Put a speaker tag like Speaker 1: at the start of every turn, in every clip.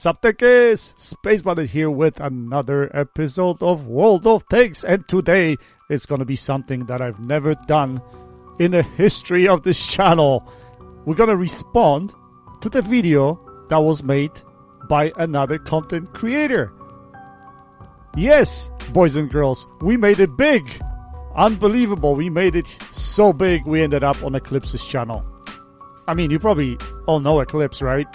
Speaker 1: Sup techies, Spaceballet here with another episode of World of Tanks, and today it's gonna be something that I've never done in the history of this channel. We're gonna respond to the video that was made by another content creator. Yes, boys and girls, we made it big. Unbelievable, we made it so big we ended up on Eclipse's channel. I mean, you probably all know Eclipse, right?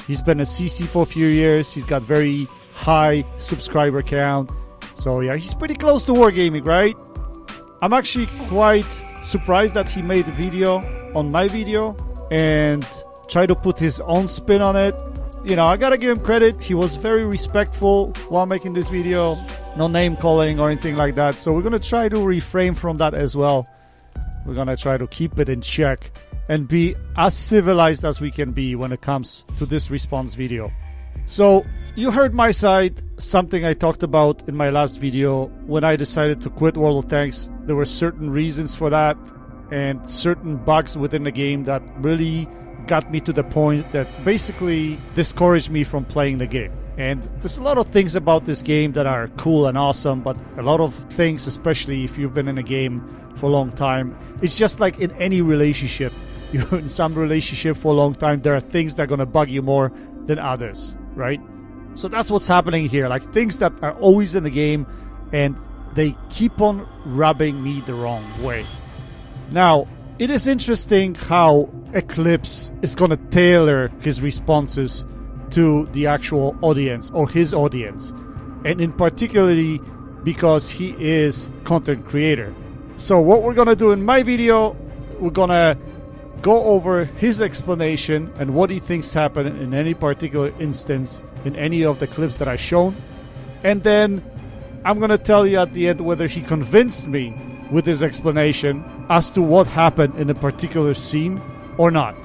Speaker 1: He's been a CC for a few years. He's got very high subscriber count. So yeah, he's pretty close to wargaming, right? I'm actually quite surprised that he made a video on my video and tried to put his own spin on it. You know, I gotta give him credit. He was very respectful while making this video. No name calling or anything like that. So we're gonna try to refrain from that as well. We're gonna try to keep it in check and be as civilized as we can be when it comes to this response video. So, you heard my side, something I talked about in my last video. When I decided to quit World of Tanks, there were certain reasons for that, and certain bugs within the game that really got me to the point that basically discouraged me from playing the game. And there's a lot of things about this game that are cool and awesome, but a lot of things, especially if you've been in a game for a long time, it's just like in any relationship. You're in some relationship for a long time, there are things that are going to bug you more than others, right? So that's what's happening here, like things that are always in the game and they keep on rubbing me the wrong way. Now, it is interesting how Eclipse is going to tailor his responses to the actual audience or his audience, and in particularly because he is content creator. So what we're going to do in my video, we're going to go over his explanation and what he thinks happened in any particular instance in any of the clips that I've shown. And then I'm going to tell you at the end whether he convinced me with his explanation as to what happened in a particular scene or not.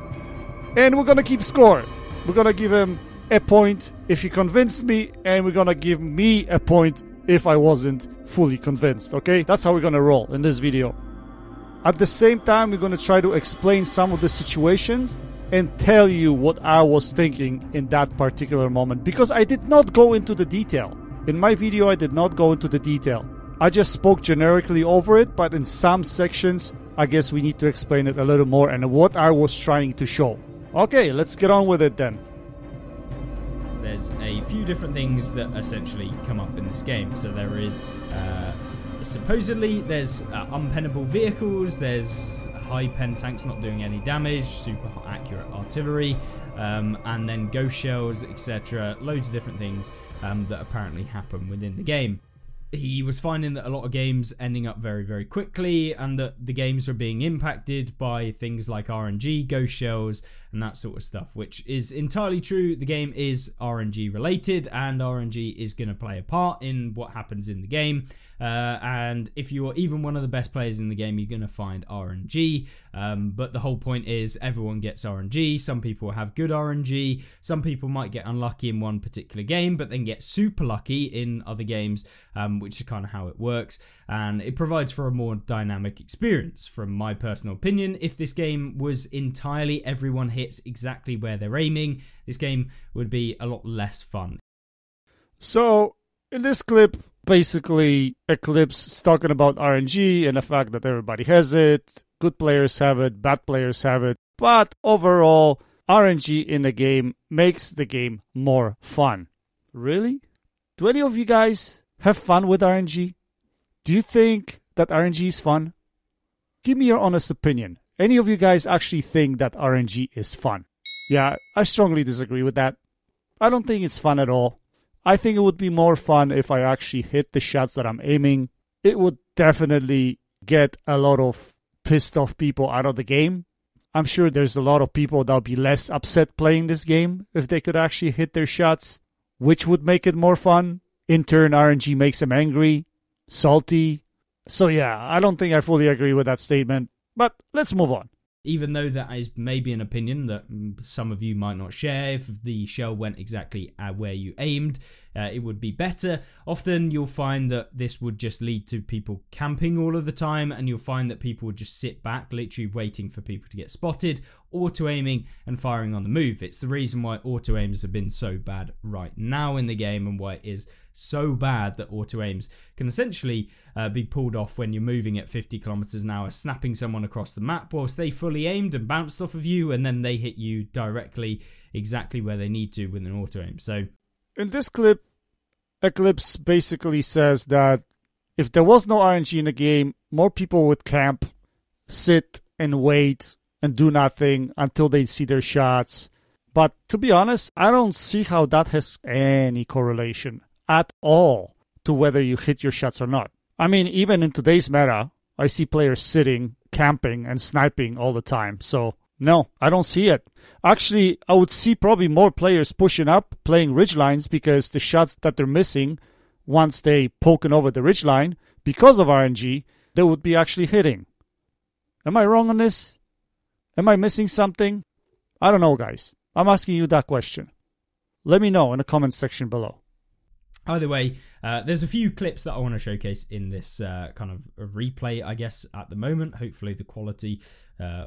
Speaker 1: And we're going to keep score. We're going to give him a point if he convinced me, and we're going to give me a point if I wasn't fully convinced, okay? That's how we're going to roll in this video. At the same time, we're going to try to explain some of the situations and tell you what I was thinking in that particular moment, because I did not go into the detail. In my video, I did not go into the detail. I just spoke generically over it, but in some sections, I guess we need to explain it a little more and what I was trying to show. Okay, let's get on with it then.
Speaker 2: There's a few different things that essentially come up in this game. So there is supposedly there's unpennable vehicles, there's high pen tanks not doing any damage, super accurate artillery, and then ghost shells, etc. Loads of different things that apparently happen within the game. He was finding that a lot of games ending up very, very quickly, and that the games are being impacted by things like RNG, ghost shells, and that sort of stuff, which is entirely true. The game is RNG related, and RNG is going to play a part in what happens in the game. And if you're even one of the best players in the game, you're going to find RNG. But the whole point is everyone gets RNG. Some people have good RNG. Some people might get unlucky in one particular game, but then get super lucky in other games, which is kind of how it works. And it provides for a more dynamic experience. From my personal opinion, if this game was entirely everyone hits exactly where they're aiming, this game would be a lot less fun.
Speaker 1: So, in this clip, basically, Eclipse is talking about RNG and the fact that everybody has it. Good players have it, bad players have it. But overall, RNG in the game makes the game more fun. Really? Do any of you guys have fun with RNG? Do you think that RNG is fun? Give me your honest opinion. Any of you guys actually think that RNG is fun? Yeah, I strongly disagree with that. I don't think it's fun at all. I think it would be more fun if I actually hit the shots that I'm aiming. It would definitely get a lot of pissed off people out of the game. I'm sure there's a lot of people that would be less upset playing this game if they could actually hit their shots, which would make it more fun. In turn, RNG makes them angry, salty. So yeah, I don't think I fully agree with that statement, but let's move on.
Speaker 2: Even though that is maybe an opinion that some of you might not share, if the shell went exactly where you aimed, it would be better. Often you'll find that this would just lead to people camping all of the time, and you'll find that people would just sit back, literally waiting for people to get spotted, auto-aiming and firing on the move. It's the reason why auto-aims have been so bad right now in the game, and why it is so bad that auto-aims can essentially be pulled off when you're moving at 50 kilometers an hour, snapping someone across the map whilst they fully aimed and bounced off of you, and then they hit you directly exactly where they need to with an auto-aim. So
Speaker 1: in this clip, Eclipse basically says that if there was no RNG in the game, more people would camp, sit and wait and do nothing until they see their shots. But to be honest, I don't see how that has any correlation at all to whether you hit your shots or not. I mean, even in today's meta, I see players sitting, camping, and sniping all the time. So, no, I don't see it. Actually, I would see probably more players pushing up, playing ridgelines, because the shots that they're missing, once they poking over the ridgeline, because of RNG, they would be actually hitting. Am I wrong on this? Am I missing something? I don't know, guys. I'm asking you that question. Let me know in the comments section below.
Speaker 2: Either way, there's a few clips that I want to showcase in this kind of replay, I guess, at the moment. Hopefully the quality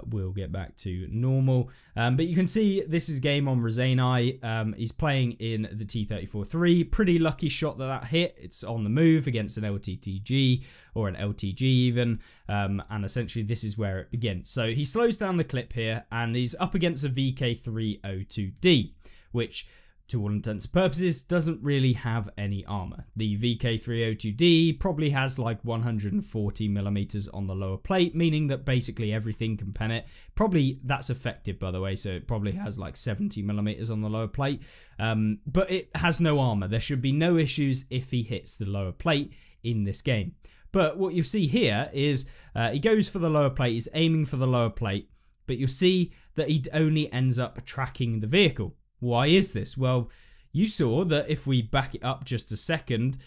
Speaker 2: will get back to normal. But you can see this is a game on Rosanai. He's playing in the T-34-3. Pretty lucky shot that hit. It's on the move against an LTTG, or an LTG even. And essentially this is where it begins. So he slows down the clip here, and he's up against a VK302D, which, to all intents and purposes, doesn't really have any armor. The VK302D probably has like 140 millimeters on the lower plate, meaning that basically everything can pen it. Probably that's effective, by the way, so it probably has like 70 millimeters on the lower plate. But it has no armor. There should be no issues if he hits the lower plate in this game. But what you see here is he goes for the lower plate, he's aiming for the lower plate, but you'll see that he only ends up tracking the vehicle. Why is this? Well, you saw that if we back it up just a second,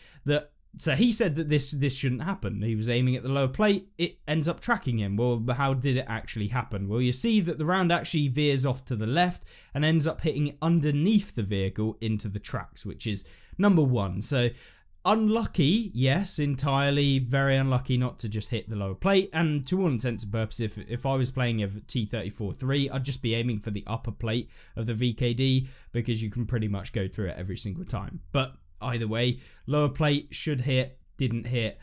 Speaker 2: so he said that this shouldn't happen. He was aiming at the lower plate, it ends up tracking him. Well, how did it actually happen? Well, you see that the round actually veers off to the left and ends up hitting underneath the vehicle into the tracks, which is number one. So unlucky, yes, entirely very unlucky not to just hit the lower plate. And to all intents and purposes, if I was playing a T-34-3, I'd just be aiming for the upper plate of the VKD, because you can pretty much go through it every single time. But either way, lower plate should hit, didn't hit,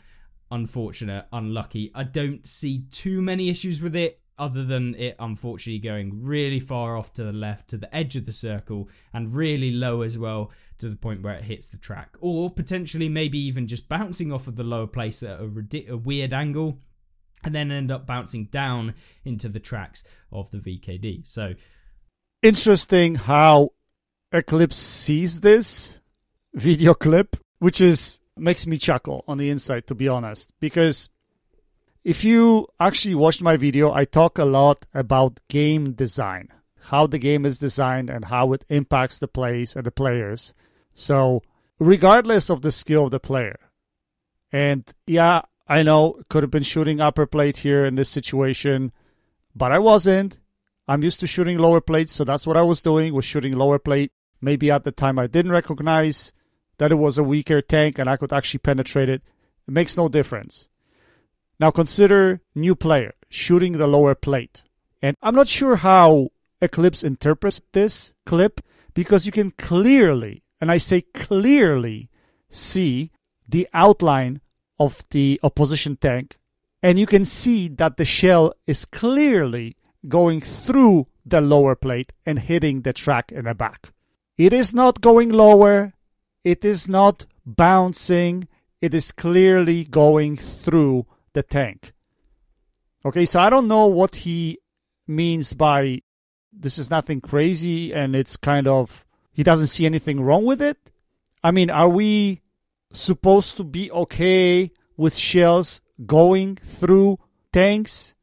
Speaker 2: unfortunate, unlucky. I don't see too many issues with it, other than it unfortunately going really far off to the left, to the edge of the circle, and really low as well, to the point where it hits the track. Or potentially maybe even just bouncing off of the lower place at a weird angle, and then end up bouncing down into the tracks of the VKD. So
Speaker 1: interesting how Eclipse sees this video clip, which makes me chuckle on the inside, to be honest, because if you actually watched my video, I talk a lot about game design, how the game is designed and how it impacts the plays and the players. So regardless of the skill of the player, and yeah, I know could have been shooting upper plate here in this situation, but I wasn't. I'm used to shooting lower plates, so that's what I was doing, was shooting lower plate. Maybe at the time I didn't recognize that it was a weaker tank and I could actually penetrate it. It makes no difference. Now consider new player shooting the lower plate. And I'm not sure how Eclipse interprets this clip, because you can clearly, and I say clearly, see the outline of the opposition tank. And you can see that the shell is clearly going through the lower plate and hitting the track in the back. It is not going lower. It is not bouncing. It is clearly going through the tank. Okay, so I don't know what he means by this is nothing crazy and it's kind of, he doesn't see anything wrong with it. I mean, are we supposed to be okay with shells going through tanks,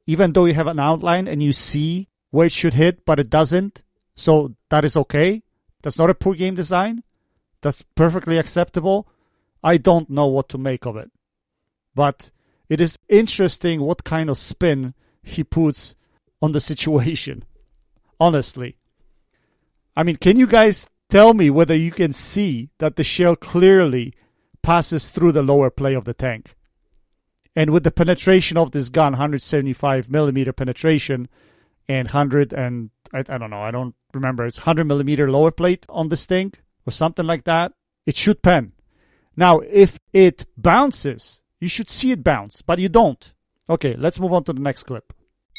Speaker 1: even though you have an outline and you see where it should hit, but it doesn't? So that is okay? That's not a poor game design? That's perfectly acceptable? I don't know what to make of it. But it is interesting what kind of spin he puts on the situation. Honestly. I mean, can you guys tell me whether you can see that the shell clearly passes through the lower plate of the tank. And with the penetration of this gun, 175 millimeter penetration and 100 and I don't know, I don't remember, it's 100 millimeter lower plate on this thing or something like that, it should pen. Now, if it bounces, you should see it bounce, but you don't. Okay, let's move on to the next clip.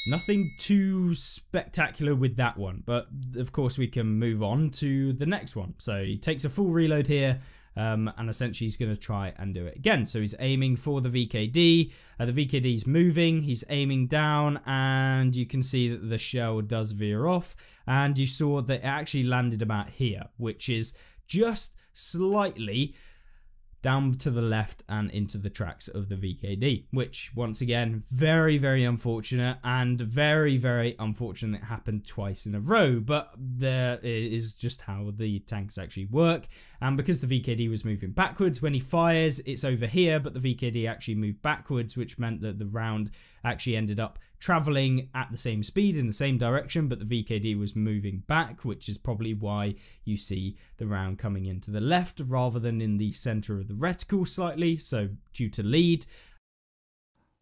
Speaker 2: Nothing too spectacular with that one, but of course we can move on to the next one. So he takes a full reload here, and essentially he's going to try and do it again. So he's aiming for the VKD. The VKD's moving, he's aiming down, and you can see that the shell does veer off. And you saw that it actually landed about here, which is just slightly down to the left and into the tracks of the VKD, which once again, very, very unfortunate, and very, very unfortunate it happened twice in a row, but there is just how the tanks actually work. And because the VKD was moving backwards, when he fires, it's over here, but the VKD actually moved backwards, which meant that the round actually ended up traveling at the same speed in the same direction, but the VKD was moving back, which is probably why you see the round coming into the left rather than in the center of the reticle slightly, so due to lead.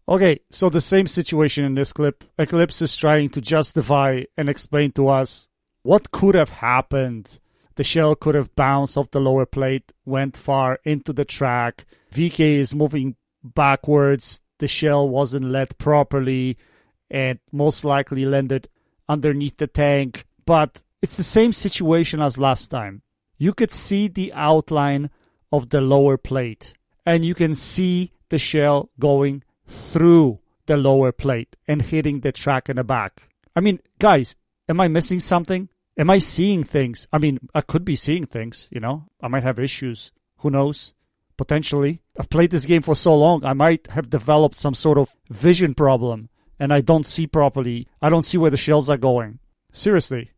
Speaker 1: Okay, so the same situation in this clip. Eclipse is trying to justify and explain to us what could have happened. The shell could have bounced off the lower plate, went far into the track. VK is moving backwards. The shell wasn't led properly and most likely landed underneath the tank. But it's the same situation as last time. You could see the outline of the lower plate, and you can see the shell going through the lower plate and hitting the track in the back. I mean, guys, am I missing something? Am I seeing things? I mean, I could be seeing things, you know. I might have issues. Who knows? Potentially. I've played this game for so long, I might have developed some sort of vision problem, and I don't see properly. I don't see where the shells are going. Seriously.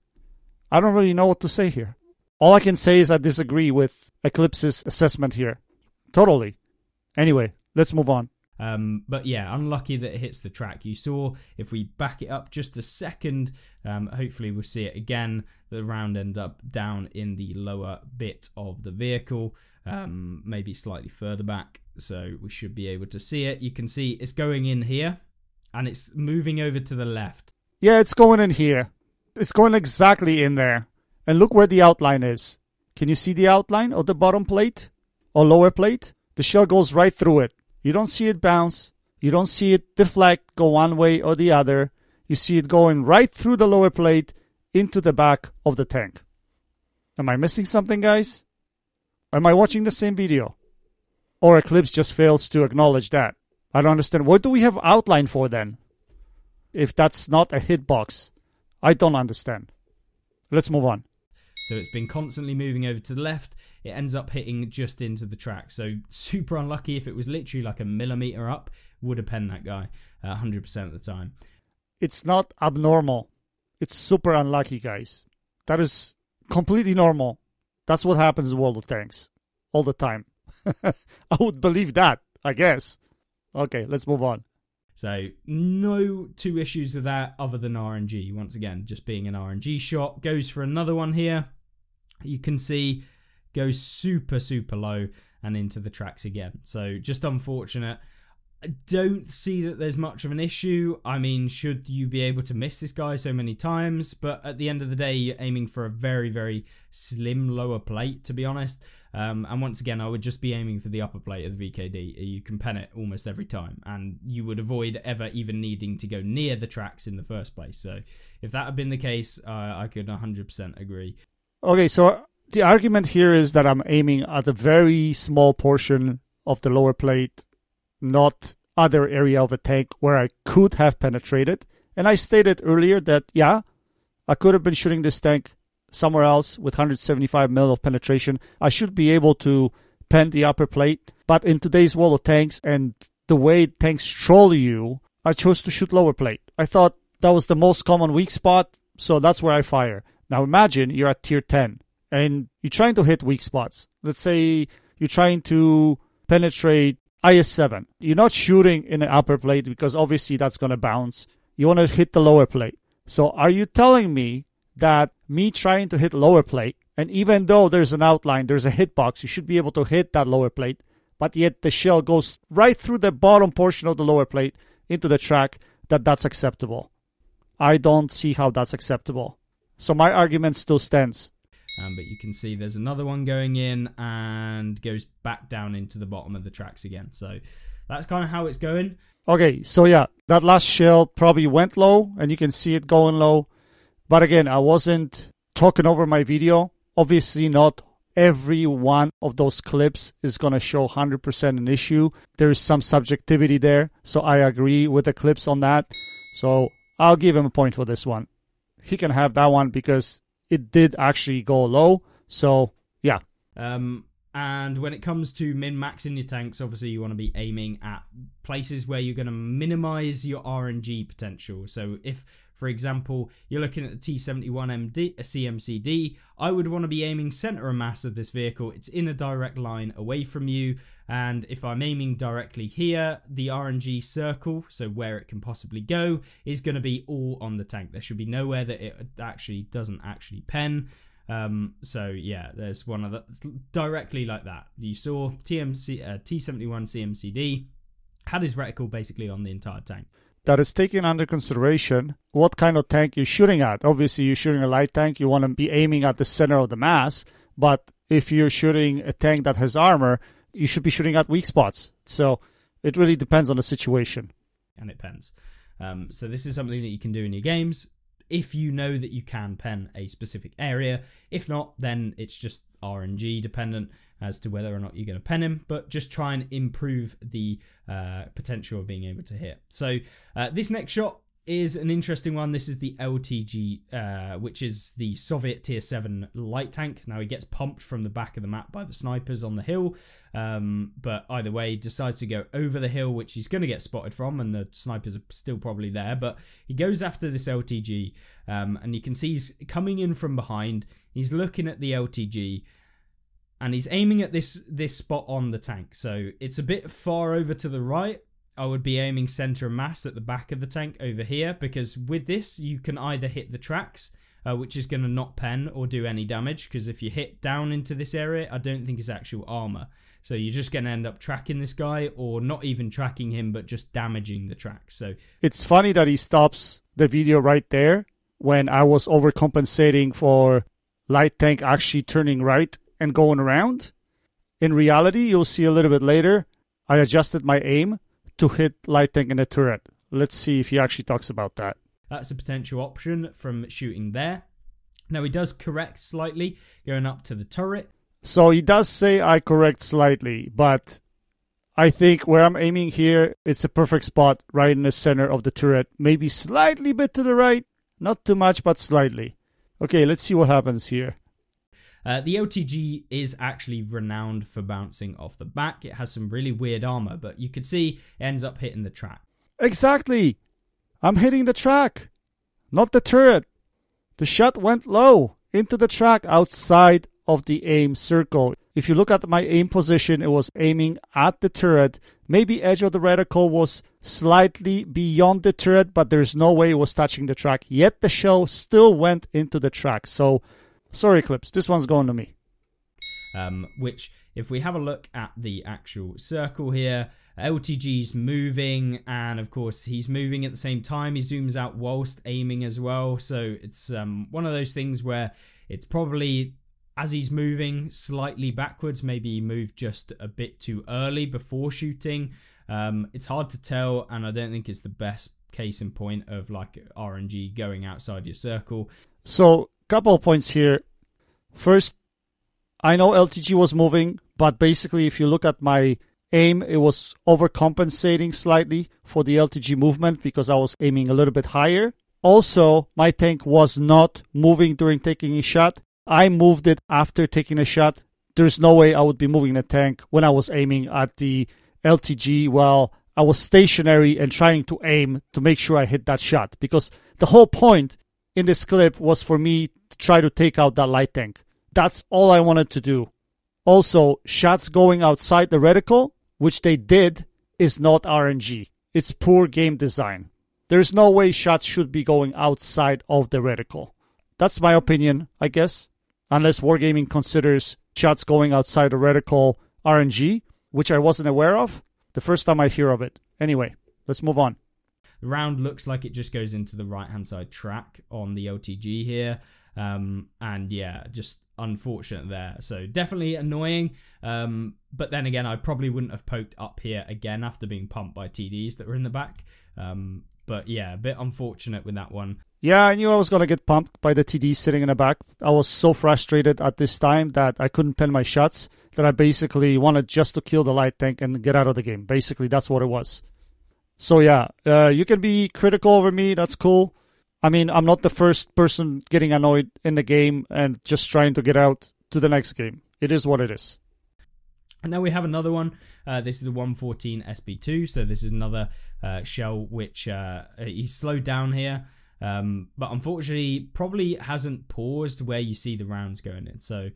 Speaker 1: I don't really know what to say here. All I can say is I disagree with Eclipse's assessment here. Totally. Anyway, let's move on.
Speaker 2: But yeah, unlucky that it hits the track. You saw, if we back it up just a second, hopefully we'll see it again, the round end up down in the lower bit of the vehicle, maybe slightly further back, so we should be able to see it. You can see it's going in here, and it's moving over to the left.
Speaker 1: Yeah, it's going in here. It's going exactly in there. And look where the outline is. Can you see the outline of the bottom plate or lower plate? The shell goes right through it. You don't see it bounce. You don't see it deflect, go one way or the other. You see it going right through the lower plate into the back of the tank. Am I missing something, guys? Am I watching the same video? Or Eclipse just fails to acknowledge that? I don't understand. What do we have outline for then? If that's not a hitbox. I don't understand. Let's move on.
Speaker 2: So it's been constantly moving over to the left. It ends up hitting just into the track. So super unlucky. If it was literally like a millimeter up, would have penned that guy 100% of the time.
Speaker 1: It's not abnormal. It's super unlucky, guys. That is completely normal. That's what happens in World of Tanks all the time. I would believe that, I guess. Okay, let's move on.
Speaker 2: So no two issues with that other than RNG. Once again, just being an RNG shot. Goes for another one here. You can see goes super, super low and into the tracks again. So just unfortunate. I don't see that there's much of an issue. I mean, should you be able to miss this guy so many times? But at the end of the day, you're aiming for a very, very slim lower plate, to be honest. And once again, I would just be aiming for the upper plate of the VKD. You can pen it almost every time, and you would avoid ever even needing to go near the tracks in the first place. So if that had been the case, I could 100% agree.
Speaker 1: Okay, so the argument here is that I'm aiming at a very small portion of the lower plate, not other area of a tank where I could have penetrated. And I stated earlier that, yeah, I could have been shooting this tank somewhere else with 175 mil of penetration. I should be able to pen the upper plate. But in today's World of Tanks and the way tanks troll you, I chose to shoot lower plate. I thought that was the most common weak spot, so that's where I fire. Now imagine you're at tier 10 and you're trying to hit weak spots. Let's say you're trying to penetrate IS-7. You're not shooting in the upper plate because obviously that's going to bounce. You want to hit the lower plate. So are you telling me that me trying to hit lower plate And even though there's an outline, there's a hitbox, you should be able to hit that lower plate. But yet the shell goes right through the bottom portion of the lower plate into the track, that's acceptable. I don't see how that's acceptable. So my argument still stands.
Speaker 2: But you can see there's another one going in and goes back down into the bottom of the tracks again. So that's kind of how it's going.
Speaker 1: Okay, so yeah, that last shell probably went low, and you can see it going low. But again, I wasn't talking over my video. Obviously, not every one of those clips is going to show 100% an issue. There is some subjectivity there, so I agree with Eclipse on that. So I'll give him a point for this one. He can have that one because it did actually go low. So, yeah.
Speaker 2: And when it comes to min-maxing your tanks, obviously you want to be aiming at places where you're going to minimize your RNG potential. So if, for example, you're looking at the T71MD, a CMCD, I would want to be aiming center of mass of this vehicle. It's in a direct line away from you. And if I'm aiming directly here, the RNG circle, so where it can possibly go, is going to be all on the tank. There should be nowhere that it actually doesn't actually pen. So yeah, there's one of the directly like that. You saw T71 CMCD had his reticle basically on the entire tank.
Speaker 1: That is taking under consideration what kind of tank you're shooting at. Obviously, you're shooting a light tank, you want to be aiming at the center of the mass. But if you're shooting a tank that has armor, you should be shooting at weak spots. So it really depends on the situation.
Speaker 2: And it pens. So this is something that you can do in your games if you know that you can pen a specific area. If not, then it's just RNG dependent as to whether or not you're going to pen him, but just try and improve the potential of being able to hit. So this next shot is an interesting one. This is the LTG, which is the Soviet Tier 7 light tank. Now he gets pumped from the back of the map by the snipers on the hill, but either way decides to go over the hill, which he's going to get spotted from, and the snipers are still probably there, but he goes after this LTG, and you can see he's coming in from behind. He's looking at the LTG, and he's aiming at this spot on the tank. So it's a bit far over to the right. I would be aiming center of mass at the back of the tank over here, because with this you can either hit the tracks, which is going to not pen or do any damage, because if you hit down into this area, I don't think it's actual armor. So you're just going to end up tracking this guy, or not even tracking him, but just damaging the tracks. So
Speaker 1: it's funny that he stops the video right there when I was overcompensating for light tank actually turning right and going around. In reality, you'll see a little bit later, I adjusted my aim to hit light tank in the turret. Let's see if he actually talks about that.
Speaker 2: That's a potential option from shooting there. Now he does correct slightly, going up to the turret.
Speaker 1: So he does say I correct slightly, but I think where I'm aiming here, it's a perfect spot right in the center of the turret. Maybe slightly bit to the right, not too much, but slightly. Okay, let's see what happens here.
Speaker 2: The LTG is actually renowned for bouncing off the back. It has some really weird armor, but you could see it ends up hitting the track.
Speaker 1: Exactly. I'm hitting the track, not the turret. The shot went low into the track outside of the aim circle. If you look at my aim position, it was aiming at the turret. Maybe edge of the reticle was slightly beyond the turret, but there's no way it was touching the track. Yet the shell still went into the track. So sorry, Eclipse, this one's going to me.
Speaker 2: Which, if we have a look at the actual circle here, LTG's moving, and of course he's moving at the same time. He zooms out whilst aiming as well. So it's one of those things where it's probably, as he's moving slightly backwards, maybe he moved just a bit too early before shooting. It's hard to tell, and I don't think it's the best case in point of like RNG going outside your circle.
Speaker 1: So couple of points here. First, I know LTG was moving, but basically if you look at my aim, it was overcompensating slightly for the LTG movement because I was aiming a little bit higher. Also, my tank was not moving during taking a shot. I moved it after taking a shot. There's no way I would be moving the tank when I was aiming at the LTG while I was stationary and trying to aim to make sure I hit that shot, because the whole point in this clip was for me to try to take out that light tank. That's all I wanted to do. Also, shots going outside the reticle, which they did, is not RNG. It's poor game design. There's no way shots should be going outside of the reticle. That's my opinion, I guess. unless Wargaming considers shots going outside the reticle RNG, which I wasn't aware of. The first time I hear of it. Anyway, let's move on.
Speaker 2: The round looks like it just goes into the right-hand side track on the LTG here. And yeah, just unfortunate there. So definitely annoying. But then again, I probably wouldn't have poked up here again after being pumped by TDs that were in the back. But yeah, a bit unfortunate with that one.
Speaker 1: Yeah, I knew I was going to get pumped by the TD sitting in the back. I was so frustrated at this time that I couldn't pen my shots, that I basically wanted just to kill the light tank and get out of the game. Basically, that's what it was. So yeah, you can be critical over me. That's cool. I mean, I'm not the first person getting annoyed in the game and just trying to get out to the next game. It is what it is.
Speaker 2: And now we have another one. This is the 114 SP2. So this is another shell which he's slowed down here. But unfortunately, probably hasn't paused where you see the rounds going in. So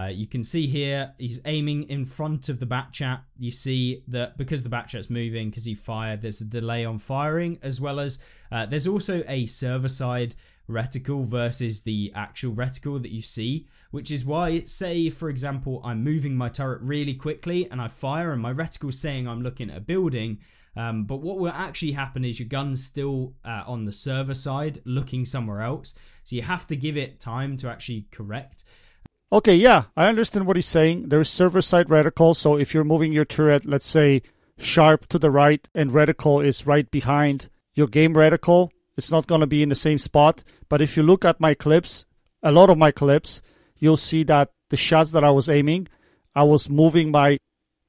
Speaker 2: you can see here, he's aiming in front of the bat chat. You see that because the bat chat's moving, because he fired, there's a delay on firing, as well as there's also a server side reticle versus the actual reticle that you see, which is why, say for example, I'm moving my turret really quickly and I fire and my reticle's saying I'm looking at a building. But what will actually happen is your gun's still on the server side looking somewhere else. So you have to give it time to actually correct.
Speaker 1: Okay, yeah, I understand what he's saying. There's server side reticle. So if you're moving your turret, let's say sharp to the right and reticle is right behind your game reticle, it's not going to be in the same spot. But if you look at my clips, a lot of my clips, you'll see that the shots that I was aiming, I was moving my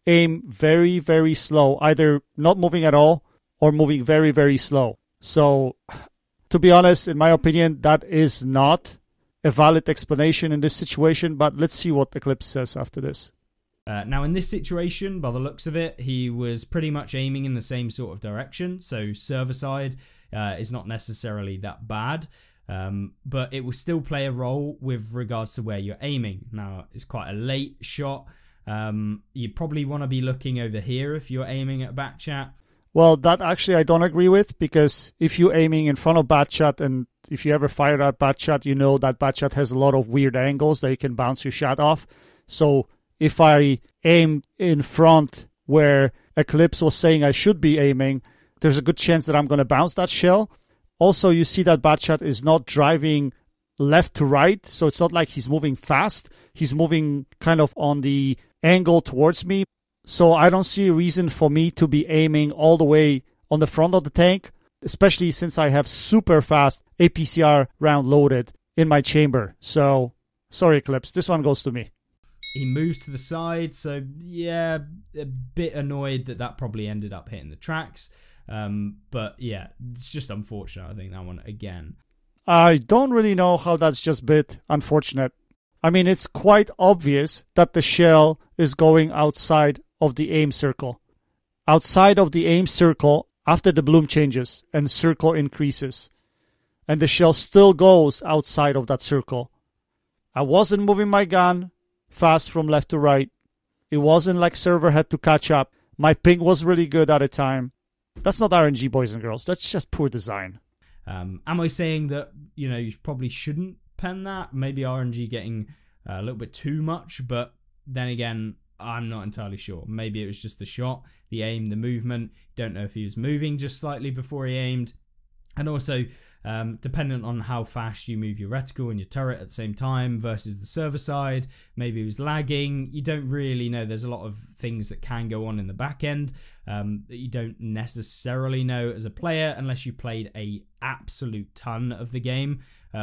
Speaker 1: aim very, very slow, either not moving at all or moving very, very slow. So, to be honest, in my opinion, that is not a valid explanation in this situation, but let's see what Eclipse says after this.
Speaker 2: Now, in this situation, by the looks of it, he was pretty much aiming in the same sort of direction, so server side is not necessarily that bad. But it will still play a role with regards to where you're aiming. Now, it's quite a late shot. You probably want to be looking over here if you're aiming at bat chat.
Speaker 1: Well, that actually I don't agree with, because if you're aiming in front of bat chat and if you ever fired at bat chat, you know that bat chat has a lot of weird angles that you can bounce your shot off. So if I aim in front where Eclipse was saying I should be aiming, there's a good chance that I'm going to bounce that shell. Also, you see that bat chat is not driving left to right, so it's not like he's moving fast. He's moving kind of on the angle towards me. So I don't see a reason for me to be aiming all the way on the front of the tank, especially since I have super fast APCR round loaded in my chamber. So, sorry Eclipse, this one goes to me.
Speaker 2: He moves to the side, so yeah, a bit annoyed that probably ended up hitting the tracks. But yeah, it's just unfortunate, I think, that one again.
Speaker 1: I don't really know how that's just a bit unfortunate. I mean, it's quite obvious that the shell is going outside of the aim circle. Outside of the aim circle after the bloom changes and circle increases. And the shell still goes outside of that circle. I wasn't moving my gun fast from left to right. It wasn't like server had to catch up. My ping was really good at the time. That's not RNG, boys and girls. That's just poor design.
Speaker 2: Am I saying that, you probably shouldn't pen that? Maybe RNG getting a little bit too much, but then again, I'm not entirely sure. Maybe it was just the shot, the aim, the movement. Don't know if he was moving just slightly before he aimed. And also, dependent on how fast you move your reticle and your turret at the same time versus the server side, maybe it was lagging. You don't really know. There's a lot of things that can go on in the back end that you don't necessarily know as a player unless you played a absolute ton of the game,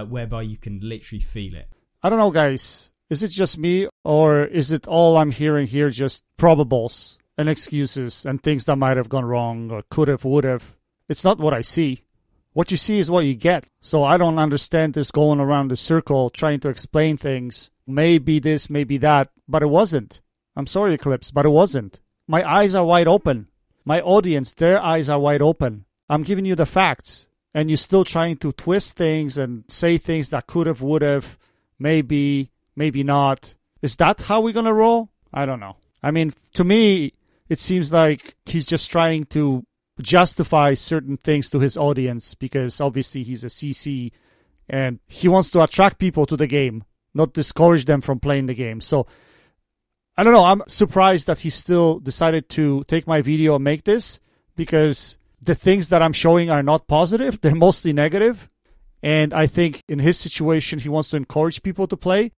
Speaker 2: whereby you can literally feel it.
Speaker 1: I don't know, guys. Is it just me, or is it all I'm hearing here just probables and excuses and things that might have gone wrong or could have, would have? It's not what I see. What you see is what you get. So I don't understand this going around the circle trying to explain things. Maybe this, maybe that, but it wasn't. I'm sorry, Eclipse, but it wasn't. My eyes are wide open. My audience, their eyes are wide open. I'm giving you the facts, and you're still trying to twist things and say things that could have, would have, maybe not. Is that how we're going to roll? I don't know. I mean, to me, it seems like he's just trying to justify certain things to his audience because obviously he's a CC and he wants to attract people to the game. not discourage them from playing the game. So I don't know. I'm surprised that he still decided to take my video and make this, because the things that I'm showing are not positive. They're mostly negative. And I think in his situation, he wants to encourage people to play.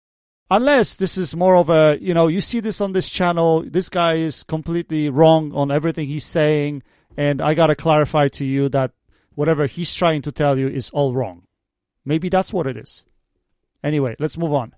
Speaker 1: Unless this is more of a, you see this on this channel, this guy is completely wrong on everything he's saying. And I got to clarify to you that whatever he's trying to tell you is all wrong. Maybe that's what it is. Anyway, let's move on.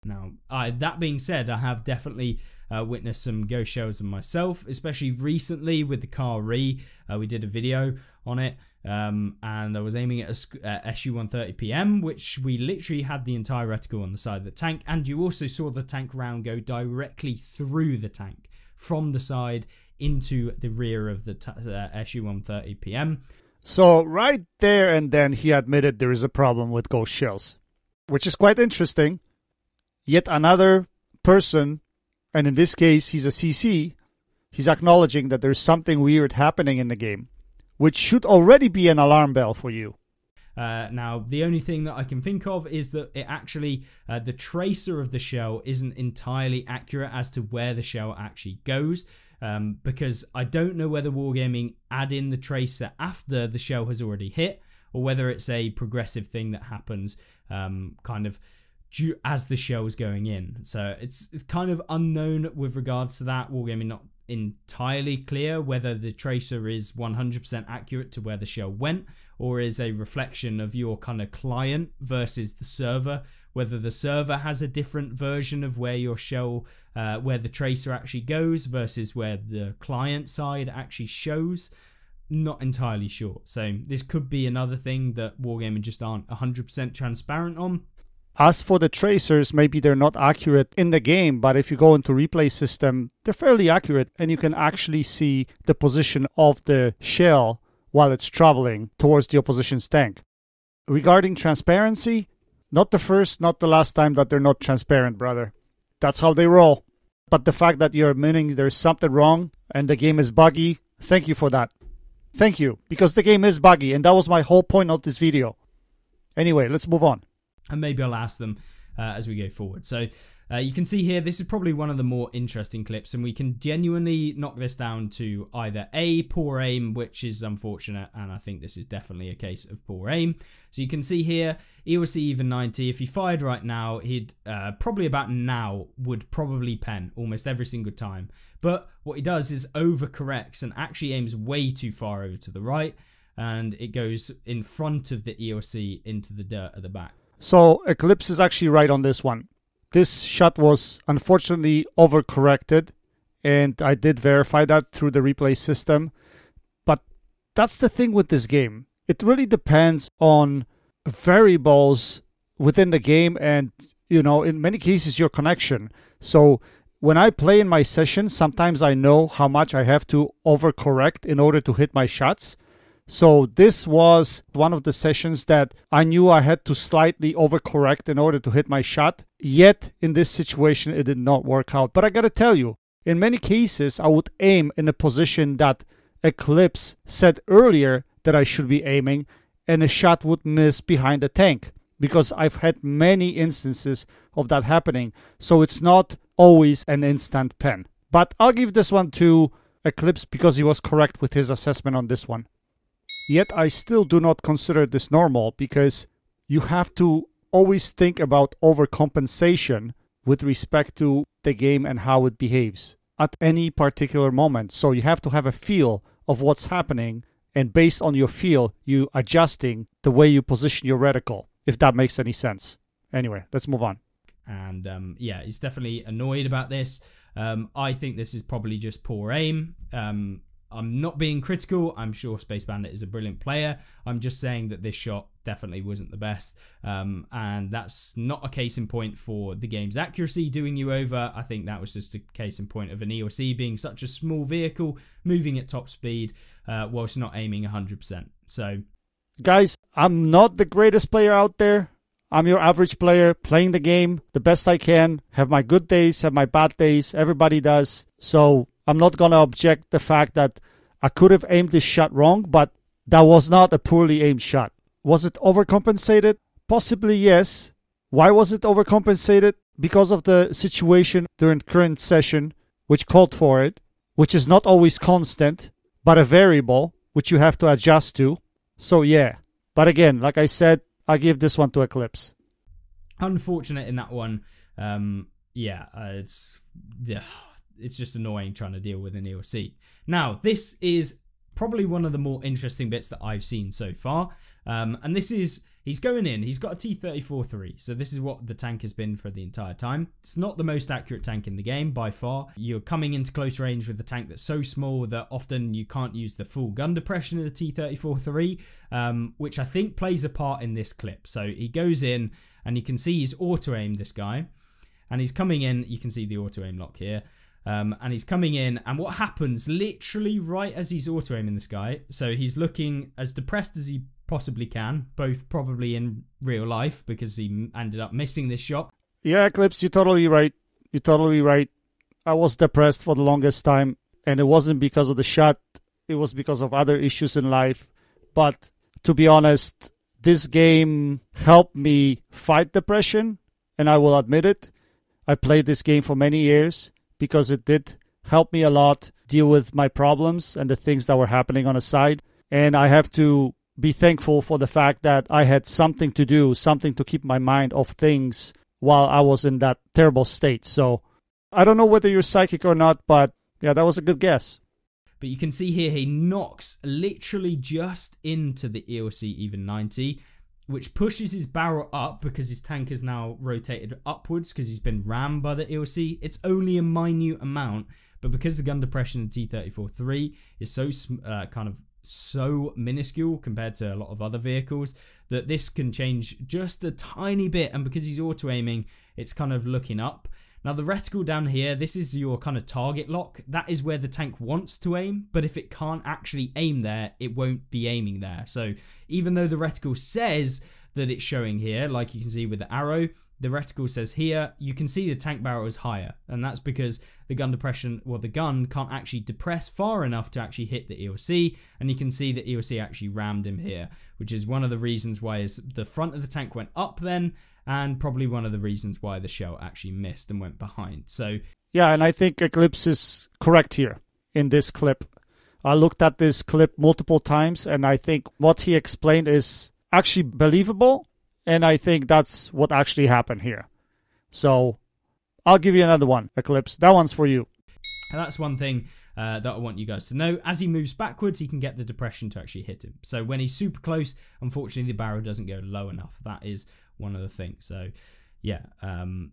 Speaker 2: Now, that being said, I have definitely witnessed some ghost shows of myself, especially recently with the car re. We did a video on it, and I was aiming at a SU-130 PM, which we literally had the entire reticle on the side of the tank, and you also saw the tank round go directly through the tank from the side into the rear of the SU-130 PM.
Speaker 1: So right there and then he admitted there is a problem with ghost shells, which is quite interesting. Yet another person, and in this case he's a CC, he's acknowledging that there's something weird happening in the game, which should already be an alarm bell for you.
Speaker 2: Now, the only thing that I can think of is that it actually, the tracer of the shell isn't entirely accurate as to where the shell actually goes. Because I don't know whether Wargaming add in the tracer after the shell has already hit, or whether it's a progressive thing that happens kind of as the shell is going in. So it's kind of unknown with regards to that. Wargaming not entirely clear whether the tracer is 100% accurate to where the shell went, or is a reflection of your kind of client versus the server, whether the server has a different version of where your shell, where the tracer actually goes versus where the client side actually shows. Not entirely sure. So this could be another thing that Wargaming just aren't 100% transparent on.
Speaker 1: As for the tracers, maybe they're not accurate in the game, but if you go into replay system, they're fairly accurate, and you can actually see the position of the shell while it's traveling towards the opposition's tank. Regarding transparency, not the first, not the last time that they're not transparent, brother. That's how they roll. But the fact that you're admitting there's something wrong and the game is buggy, thank you for that. Thank you, because the game is buggy, and that was my whole point of this video. Anyway, let's move on.
Speaker 2: And maybe I'll ask them as we go forward. So you can see here, this is probably one of the more interesting clips, and we can genuinely knock this down to either A, poor aim, which is unfortunate, and I think this is definitely a case of poor aim. So you can see here, EOC even 90, if he fired right now, he'd probably about now would probably pen almost every single time. But what he does is overcorrects and actually aims way too far over to the right, and it goes in front of the EOC into the dirt at the back.
Speaker 1: So Eclipse is actually right on this one. This shot was unfortunately overcorrected, and I did verify that through the replay system. But that's the thing with this game. It really depends on variables within the game and, in many cases, your connection. So when I play in my session, sometimes I know how much I have to overcorrect in order to hit my shots. So this was one of the sessions that I knew I had to slightly overcorrect in order to hit my shot. Yet, in this situation, it did not work out. But I gotta tell you, in many cases, I would aim in a position that Eclipse said earlier that I should be aiming, and a shot would miss behind the tank. Because I've had many instances of that happening. So it's not always an instant pen. But I'll give this one to Eclipse because he was correct with his assessment on this one. Yet I still do not consider this normal, because you have to always think about overcompensation with respect to the game and how it behaves at any particular moment. So you have to have a feel of what's happening, and based on your feel, you adjusting the way you position your reticle, if that makes any sense. Anyway, let's move on.
Speaker 2: And yeah, he's definitely annoyed about this. I think this is probably just poor aim. I'm not being critical. I'm sure Space Bandit is a brilliant player. I'm just saying that this shot definitely wasn't the best. And that's not a case in point for the game's accuracy doing you over. I think that was just a case in point of an EOC being such a small vehicle, moving at top speed, whilst not aiming 100%. So,
Speaker 1: guys, I'm not the greatest player out there. I'm your average player playing the game the best I can. Have my good days, have my bad days. Everybody does. So I'm not going to object the fact that I could have aimed this shot wrong, but that was not a poorly aimed shot. Was it overcompensated? Possibly yes, Why was it overcompensated? Because of the situation during current session, which called for it, which is not always constant, but a variable, which you have to adjust to. So yeah. But again, like I said, I give this one to Eclipse.
Speaker 2: Unfortunate in that one. It's just annoying trying to deal with an EOC. Now, this is probably one of the more interesting bits that I've seen so far. And this is, he's going in, he's got a T-34-3. So this is what the tank has been for the entire time. It's not the most accurate tank in the game by far. You're coming into close range with the tank that's so small that often you can't use the full gun depression of the T-34-3, which I think plays a part in this clip. So he goes in and you can see he's auto-aimed this guy. And he's coming in, you can see the auto-aim lock here. And he's coming in, and what happens literally right as he's auto-aiming this guy, so he's looking as depressed as he possibly can, both probably in real life because he ended up missing this shot.
Speaker 1: Yeah, Eclipse, you're totally right. You're totally right. I was depressed for the longest time, and it wasn't because of the shot. It was because of other issues in life. But to be honest, this game helped me fight depression, and I will admit it. I played this game for many years because it did help me a lot deal with my problems and the things that were happening on the side. And I have to be thankful for the fact that I had something to do, something to keep my mind off things while I was in that terrible state. So I don't know whether you're psychic or not, but yeah, that was a good guess.
Speaker 2: But you can see here he knocks literally just into the EOC even 90, which pushes his barrel up because his tank is now rotated upwards because he's been rammed by the EOC. It's only a minute amount, but because the gun depression in T-34-3 is so minuscule compared to a lot of other vehicles that this can change just a tiny bit, and because he's auto-aiming, it's kind of looking up. Now the reticle down here, this is your kind of target lock. That is where the tank wants to aim, but if it can't actually aim there, it won't be aiming there. So even though the reticle says that it's showing here, like you can see with the arrow, the reticle says here, you can see the tank barrel is higher. And that's because the gun depression, well, the gun can't actually depress far enough to actually hit the EOC. And you can see the EOC actually rammed him here, which is one of the reasons why the front of the tank went up then, and probably one of the reasons why the shell actually missed and went behind. So
Speaker 1: yeah, and I think Eclipse is correct here in this clip. I looked at this clip multiple times, and I think what he explained is actually believable, and I think that's what actually happened here. So I'll give you another one, Eclipse. That one's for you.
Speaker 2: And that's one thing that I want you guys to know. As he moves backwards, he can get the depression to actually hit him. So when he's super close, unfortunately, the barrel doesn't go low enough. That is one of the things. So yeah,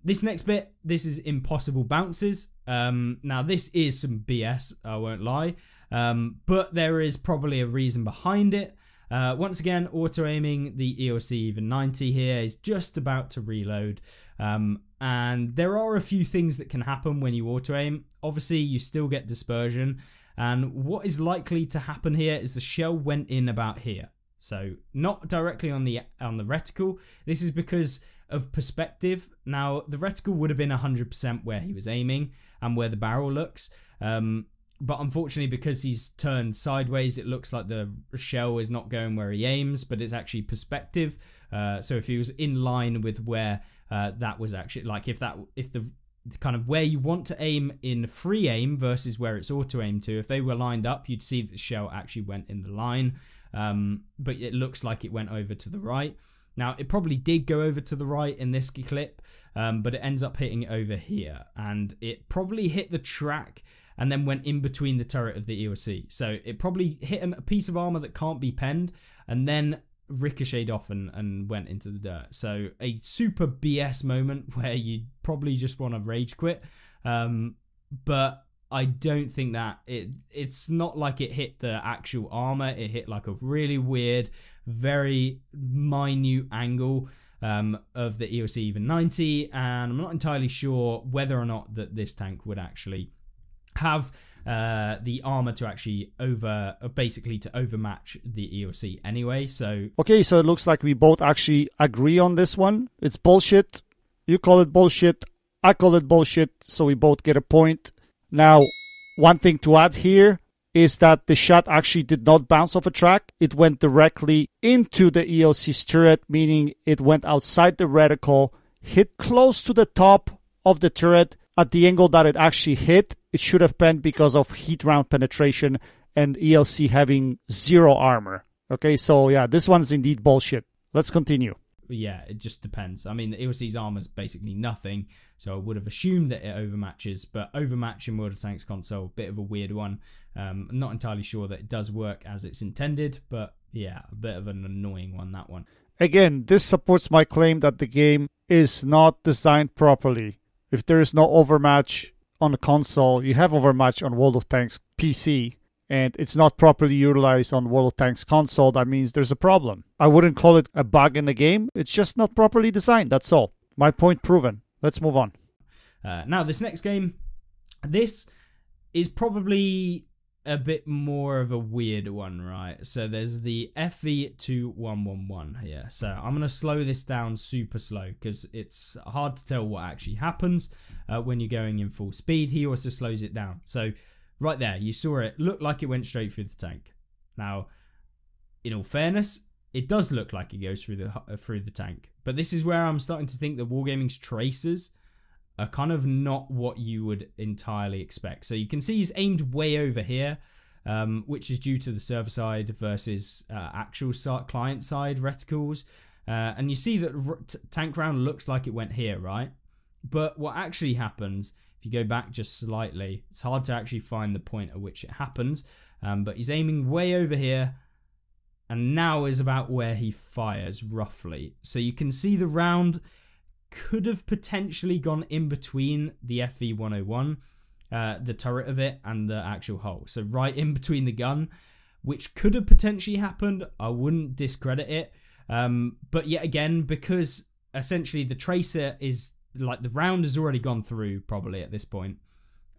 Speaker 2: this next bit, this is impossible bounces. Now this is some BS, I won't lie, but there is probably a reason behind it. Once again, auto-aiming the EOC even 90 here. He's just about to reload, and there are a few things that can happen when you auto-aim. Obviously, you still get dispersion, and what is likely to happen here is the shell went in about here. So not directly on the reticle. This is because of perspective. Now the reticle would have been 100% where he was aiming and where the barrel looks. But unfortunately, because he's turned sideways, it looks like the shell is not going where he aims, but it's actually perspective. So if he was in line with where that was actually, like if the kind of where you want to aim in free aim versus where it's auto aim to, if they were lined up, you'd see that the shell actually went in the line. But it looks like it went over to the right. Now, it probably did go over to the right in this clip, but it ends up hitting over here. And it probably hit the track and then went in between the turret of the EOC. So it probably hit a piece of armor that can't be penned and then ricocheted off and went into the dirt. So a super BS moment where you probably just want to rage quit. But I don't think that it's not like it hit the actual armor. It hit like a really weird, very minute angle of the EOC even 90, and I'm not entirely sure whether or not that this tank would actually have the armor to actually basically to overmatch the EOC anyway. So
Speaker 1: okay, so it looks like we both actually agree on this one. It's bullshit. You call it bullshit. I call it bullshit. So we both get a point. Now, one thing to add here is that the shot actually did not bounce off a track. It went directly into the EOC's turret, meaning it went outside the reticle hit close to the top of the turret at the angle that it actually hit. It should have been because of heat round penetration and ELC having 0 armor. Okay, so yeah, this one's indeed bullshit. Let's continue.
Speaker 2: Yeah, it just depends. I mean, the ELC's armor's basically nothing, so I would have assumed that it overmatches, but overmatch in World of Tanks console, bit of a weird one. I'm not entirely sure that it does work as it's intended, but yeah, a bit of an annoying one, that one.
Speaker 1: Again, this supports my claim that the game is not designed properly. If there is no overmatch on the console, you have overmatch on World of Tanks PC, and it's not properly utilized on World of Tanks console, that means there's a problem. I wouldn't call it a bug in the game. It's just not properly designed. That's all. My point proven. Let's move on.
Speaker 2: Now, this next game, this is probably a bit more of a weird one, right? So there's the FV2111 here. So I'm going to slow this down super slow because it's hard to tell what actually happens when you're going in full speed. He also slows it down. So right there, you saw it looked like it went straight through the tank. Now, in all fairness, it does look like it goes through the tank. But this is where I'm starting to think that Wargaming's tracers are kind of not what you would entirely expect. So you can see he's aimed way over here, which is due to the server side versus actual client side reticles. And you see that tank round looks like it went here, right? But what actually happens, if you go back just slightly, it's hard to actually find the point at which it happens, but he's aiming way over here, and now is about where he fires, roughly. So you can see the round could have potentially gone in between the FV101, the turret of it, and the actual hull. So right in between the gun, which could have potentially happened. I wouldn't discredit it. But yet again, because essentially the tracer is, like, the round has already gone through probably at this point.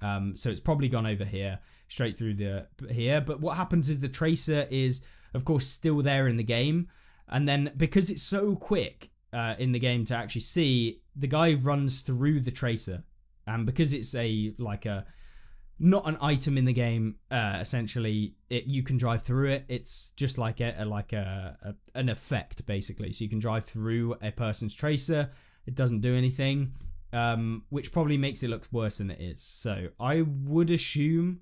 Speaker 2: So it's probably gone over here, straight through here. But what happens is the tracer is, of course, still there in the game. And then because it's so quick in the game to actually see, the guy runs through the tracer. And because it's not an item in the game, essentially, you can drive through it. It's just like an effect, basically. So you can drive through a person's tracer. It doesn't do anything, which probably makes it look worse than it is. So I would assume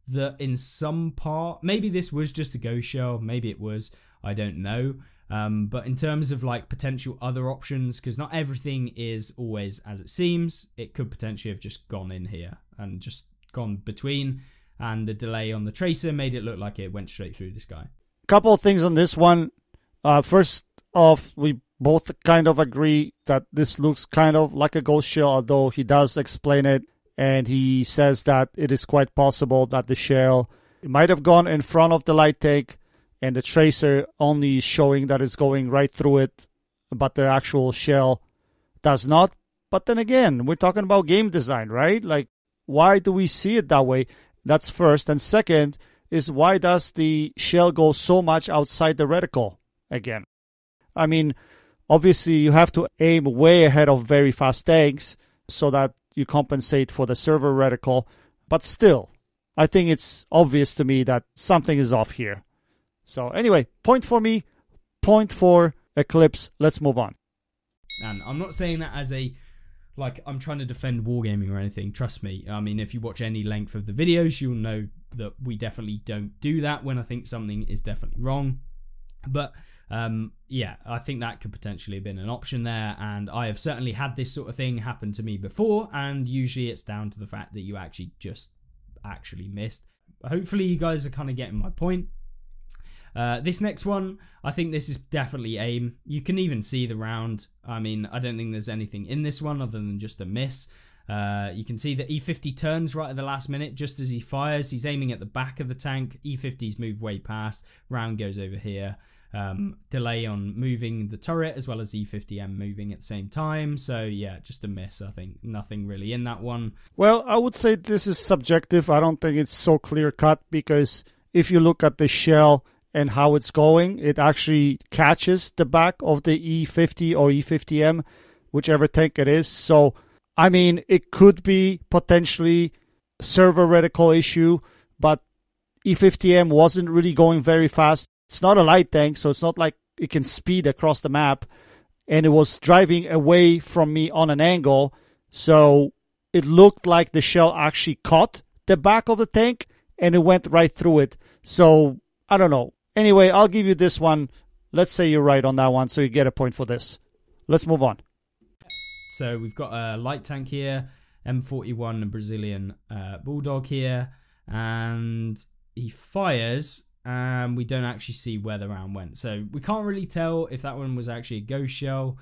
Speaker 2: that in some part, maybe this was just a ghost shell, maybe it was, I don't know. But in terms of like potential other options, because not everything is always as it seems, it could potentially have just gone in here and just gone between, and the delay on the tracer made it look like it went straight through this guy.
Speaker 1: Couple of things on this one. First off, we both kind of agree that this looks kind of like a ghost shell, although he does explain it, and he says that it is quite possible that the shell might have gone in front of the light tank, and the tracer only showing that it's going right through it, but the actual shell does not. But then again, we're talking about game design, right? Like, why do we see it that way? That's first. And second is, why does the shell go so much outside the reticle again? I mean, obviously you have to aim way ahead of very fast tanks so that you compensate for the server reticle. But still, I think it's obvious to me that something is off here. So anyway, point for me, point for Eclipse. Let's move on.
Speaker 2: And I'm not saying that as I'm trying to defend wargaming or anything. Trust me. I mean, if you watch any length of the videos, you'll know that we definitely don't do that when I think something is definitely wrong. But yeah, I think that could potentially have been an option there. And I have certainly had this sort of thing happen to me before. And usually it's down to the fact that you actually missed. Hopefully you guys are kind of getting my point. This next one, I think this is definitely aim. You can even see the round. I mean, I don't think there's anything in this one other than just a miss. You can see that E50 turns right at the last minute just as he fires. He's aiming at the back of the tank. E50's moved way past. Round goes over here. Delay on moving the turret as well as E50M moving at the same time. So yeah, just a miss. I think nothing really in that one.
Speaker 1: Well, I would say this is subjective. I don't think it's so clear cut, because if you look at the shell and how it's going, it actually catches the back of the E50 or E50M, whichever tank it is. So, I mean, it could be potentially server reticle issue, but E50M wasn't really going very fast. It's not a light tank, so it's not like it can speed across the map. and it was driving away from me on an angle. So it looked like the shell actually caught the back of the tank and it went right through it. So I don't know. Anyway, I'll give you this one. Let's say you're right on that one, so you get a point for this. Let's move on.
Speaker 2: So we've got a light tank here, M41, a Brazilian bulldog here, and he fires, and we don't actually see where the round went. So we can't really tell if that one was actually a ghost shell.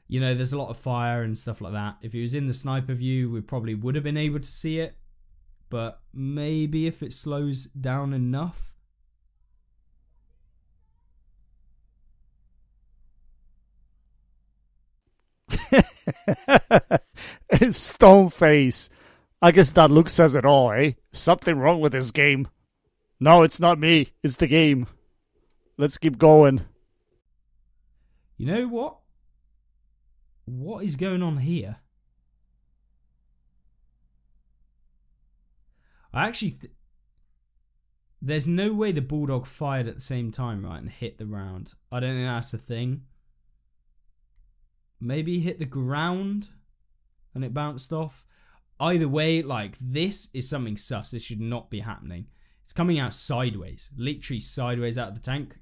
Speaker 2: You know, there's a lot of fire and stuff like that. If it was in the sniper view, we probably would have been able to see it. But maybe if it slows down enough.
Speaker 1: Stone face. I guess that look says it all, eh? Something wrong with this game. No, it's not me. It's the game. Let's keep going.
Speaker 2: You know what? What is going on here? I actually... There's no way the bulldog fired at the same time, right, and hit the round. I don't think that's a thing. Maybe he hit the ground and it bounced off. Either way, like, this is something sus. This should not be happening. It's coming out sideways. Literally sideways out of the tank.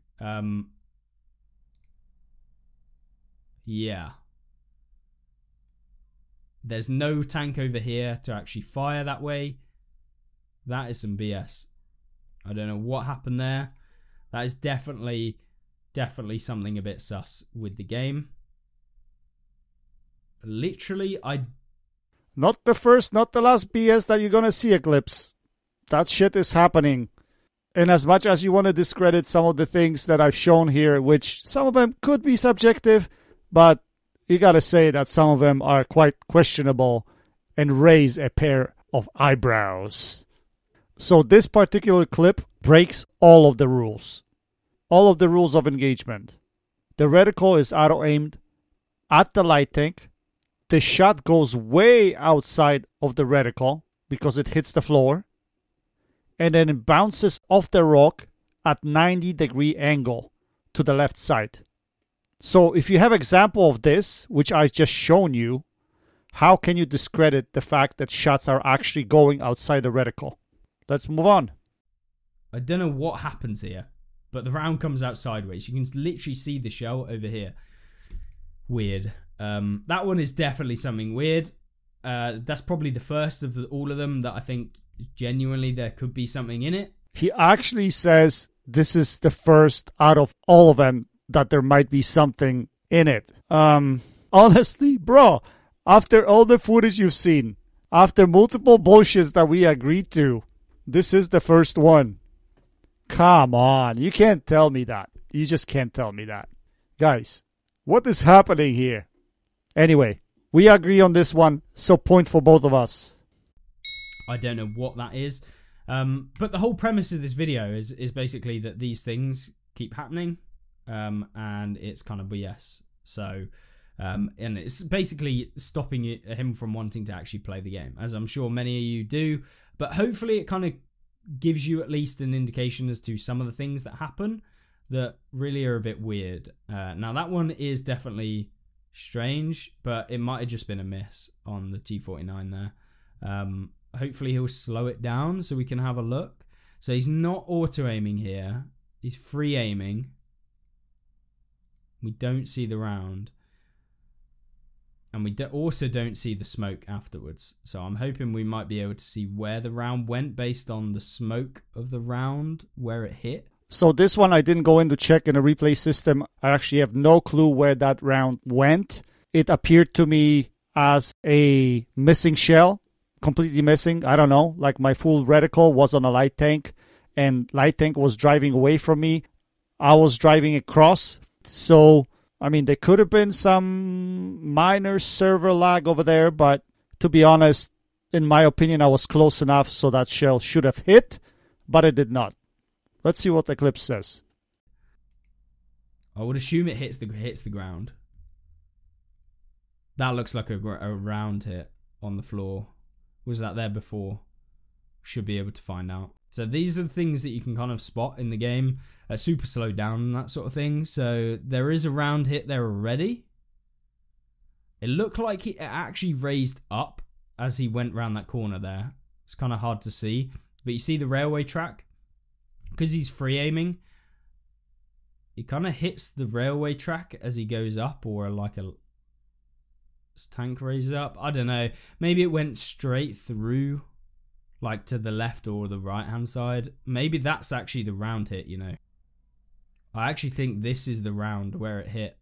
Speaker 2: Yeah. There's no tank over here to actually fire that way. That is some BS. I don't know what happened there. That is definitely something a bit sus with the game. Literally,
Speaker 1: Not the first, not the last BS that you're gonna see, Eclipse. That shit is happening. And as much as you want to discredit some of the things that I've shown here, which some of them could be subjective, but you gotta say that some of them are quite questionable and raise a pair of eyebrows. So this particular clip breaks all of the rules. All of the rules of engagement. The reticle is auto-aimed at the light tank. The shot goes way outside of the reticle because it hits the floor. And then it bounces off the rock at 90-degree angle to the left side. So if you have example of this, which I just shown you, how can you discredit the fact that shots are actually going outside the reticle? Let's move on.
Speaker 2: I don't know what happens here, but the round comes out sideways. You can literally see the shell over here. Weird. That one is definitely something weird. That's probably the first of all of them that I think genuinely there could be something in it.
Speaker 1: He actually says this is the first out of all of them that there might be something in it. Honestly, bro, after all the footage you've seen, after multiple bullshits that we agreed to, this is the first one. Come on, you can't tell me that. You just can't tell me that. Guys, what is happening here? Anyway, we agree on this one, so point for both of us.
Speaker 2: I don't know what that is. But the whole premise of this video is basically that these things keep happening. And it's kind of BS. So, and it's basically stopping him from wanting to actually play the game, as I'm sure many of you do. But hopefully it kind of gives you at least an indication as to some of the things that happen that really are a bit weird. Now that one is definitely strange, but it might have just been a miss on the T49 there. Hopefully he'll slow it down so we can have a look. So he's not auto-aiming here. He's free aiming. We don't see the round. And we also don't see the smoke afterwards. So I'm hoping we might be able to see where the round went based on the smoke of the round, where it hit.
Speaker 1: So this one I didn't go in to check in a replay system. I actually have no clue where that round went. It appeared to me as a missing shell, completely missing. I don't know, like my full reticle was on a light tank and light tank was driving away from me. I was driving across. So, I mean, there could have been some minor server lag over there, but to be honest, in my opinion, I was close enough so that shell should have hit, but it did not. Let's see what Eclipse says.
Speaker 2: I would assume it hits the ground. That looks like a round hit on the floor. Was that there before? Should be able to find out. So these are the things that you can kind of spot in the game. Super slowed down and that sort of thing. So there is a round hit there already. It looked like it actually raised up as he went round that corner there. It's kind of hard to see. But you see the railway track? Because he's free aiming, he kind of hits the railway track as he goes up, or like a tank raises up. I don't know. Maybe it went straight through, like to the left or the right hand side. Maybe that's actually the round hit, you know. I actually think this is the round where it hit.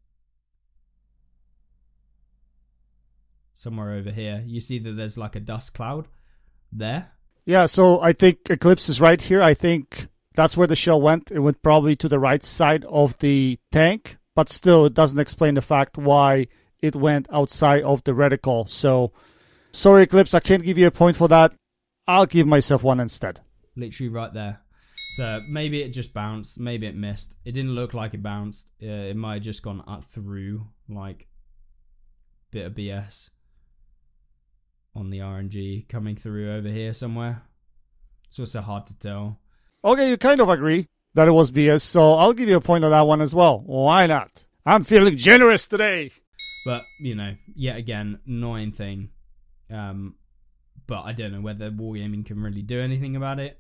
Speaker 2: Somewhere over here. You see that there's like a dust cloud there?
Speaker 1: Yeah, so I think Eclipse is right here. I think that's where the shell went. It went probably to the right side of the tank, but still it doesn't explain the fact why it went outside of the reticle. So, sorry Eclipse, I can't give you a point for that. I'll give myself one instead.
Speaker 2: Literally right there. So maybe it just bounced, maybe it missed. It didn't look like it bounced. It might have just gone up through, like, bit of BS on the RNG coming through over here somewhere. It's also hard to tell.
Speaker 1: Okay, you kind of agree that it was BS, so I'll give you a point on that one as well. Why not? I'm feeling generous today.
Speaker 2: But, you know, yet again, annoying thing. But I don't know whether Wargaming can really do anything about it.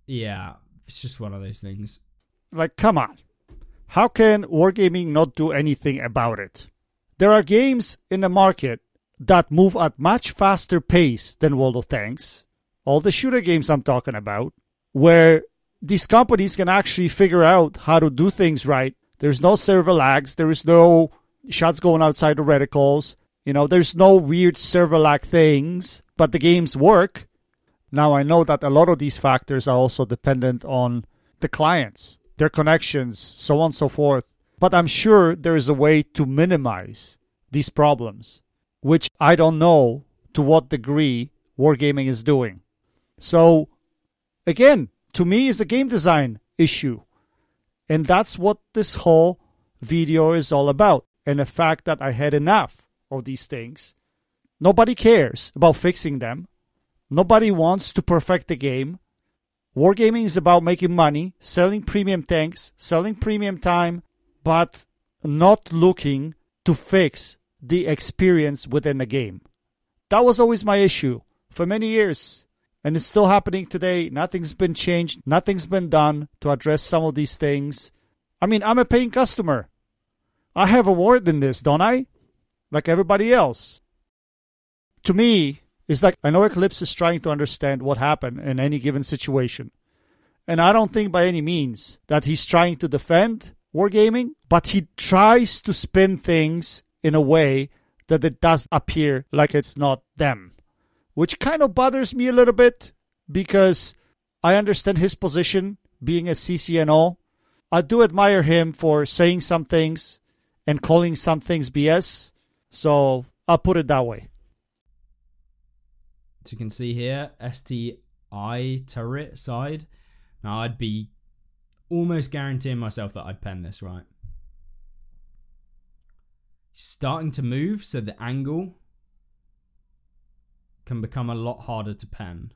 Speaker 2: Yeah, it's just one of those things.
Speaker 1: Like, come on. How can Wargaming not do anything about it? There are games in the market that move at much faster pace than World of Tanks. All the shooter games I'm talking about, where these companies can actually figure out how to do things right. There's no server lags. There is no shots going outside the reticles. You know, there's no weird server lag things, but the games work. Now, I know that a lot of these factors are also dependent on the clients, their connections, so on and so forth. But I'm sure there is a way to minimize these problems, which I don't know to what degree Wargaming is doing. So, again, to me, it's a game design issue. And that's what this whole video is all about. And the fact that I had enough of these things. Nobody cares about fixing them. Nobody wants to perfect the game. Wargaming is about making money, selling premium tanks, selling premium time, but not looking to fix the experience within the game. That was always my issue for many years. And it's still happening today. Nothing's been changed. Nothing's been done to address some of these things. I mean, I'm a paying customer. I have a word in this, don't I? Like everybody else. To me, it's like I know Eclipse is trying to understand what happened in any given situation. And I don't think by any means that he's trying to defend Wargaming, but he tries to spin things in a way that it does appear like it's not them. Which kind of bothers me a little bit because I understand his position being a CCNO. I do admire him for saying some things and calling some things BS. So I'll put it that way.
Speaker 2: As you can see here, STI turret side. Now I'd be almost guaranteeing myself that I'd pen this right. Starting to move, so the angle can become a lot harder to pen.